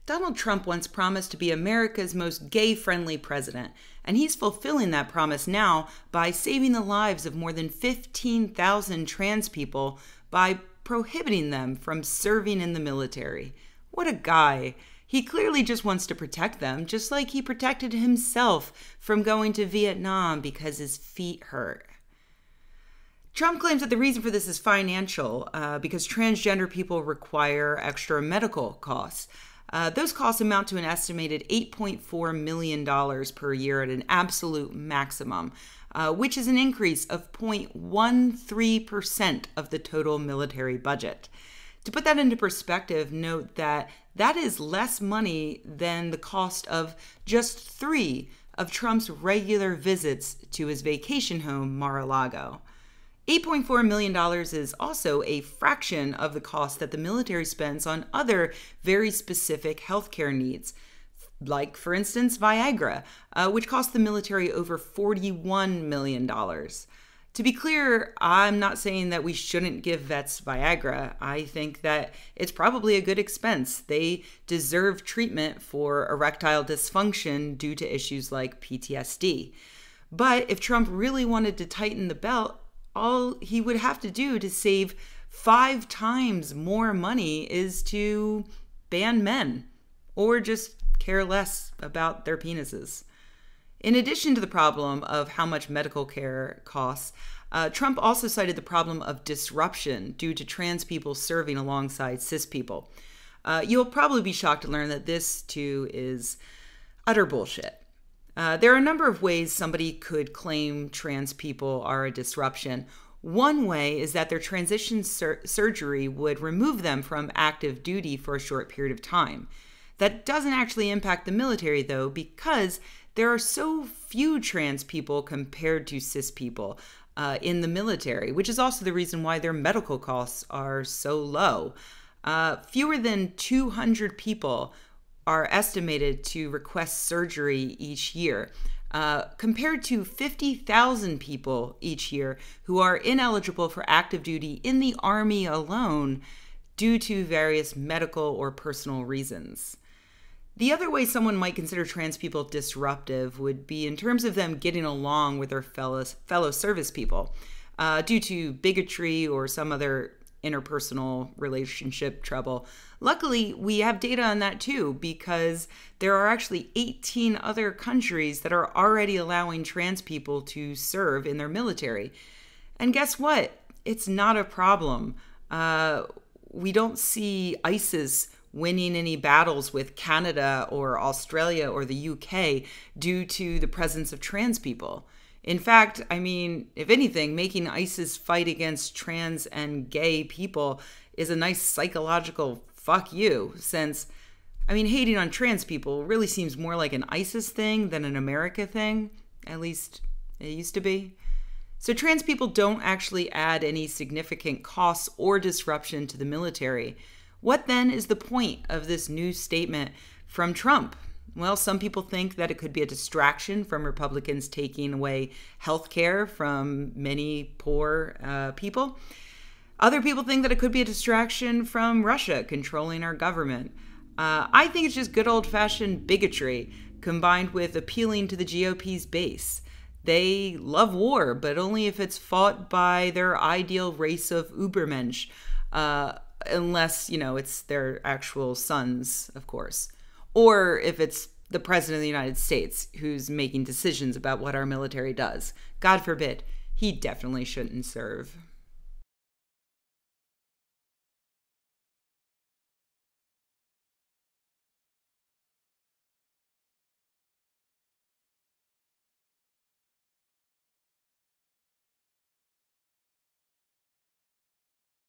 Donald Trump once promised to be America's most gay-friendly president, and he's fulfilling that promise now by saving the lives of more than 15,000 trans people by prohibiting them from serving in the military. What a guy. He clearly just wants to protect them, just like he protected himself from going to Vietnam because his feet hurt. Trump claims that the reason for this is financial, because transgender people require extra medical costs. Those costs amount to an estimated $8.4 million per year at an absolute maximum, which is an increase of 0.13% of the total military budget. To put that into perspective, note that that is less money than the cost of just 3 of Trump's regular visits to his vacation home, Mar-a-Lago. $8.4 million is also a fraction of the cost that the military spends on other very specific healthcare needs, like, for instance, Viagra, which cost the military over $41 million. To be clear, I'm not saying that we shouldn't give vets Viagra. I think that it's probably a good expense. They deserve treatment for erectile dysfunction due to issues like PTSD. But if Trump really wanted to tighten the belt, all he would have to do to save 5 times more money is to ban men or just care less about their penises. In addition to the problem of how much medical care costs, Trump also cited the problem of disruption due to trans people serving alongside cis people. You'll probably be shocked to learn that this, too, is utter bullshit. There are a number of ways somebody could claim trans people are a disruption. One way is that their transition surgery would remove them from active duty for a short period of time. That doesn't actually impact the military, though, because there are so few trans people compared to cis people in the military, which is also the reason why their medical costs are so low. Fewer than 200 people are estimated to request surgery each year, compared to 50,000 people each year who are ineligible for active duty in the Army alone due to various medical or personal reasons. The other way someone might consider trans people disruptive would be in terms of them getting along with their fellow service people due to bigotry or some other interpersonal relationship trouble. Luckily, we have data on that too, because there are actually 18 other countries that are already allowing trans people to serve in their military. And guess what? It's not a problem. We don't see ISIS winning any battles with Canada or Australia or the UK due to the presence of trans people. In fact, I mean, if anything, making ISIS fight against trans and gay people is a nice psychological fuck you, since, I mean, hating on trans people really seems more like an ISIS thing than an America thing. At least it used to be. So trans people don't actually add any significant costs or disruption to the military. What then is the point of this new statement from Trump? Well, some people think that it could be a distraction from Republicans taking away health care from many poor people. Other people think that it could be a distraction from Russia controlling our government. I think it's just good old-fashioned bigotry combined with appealing to the GOP's base. They love war, but only if it's fought by their ideal race of Übermensch, unless, it's their actual sons, of course. Or if it's the president of the United States who's making decisions about what our military does. God forbid, he definitely shouldn't serve.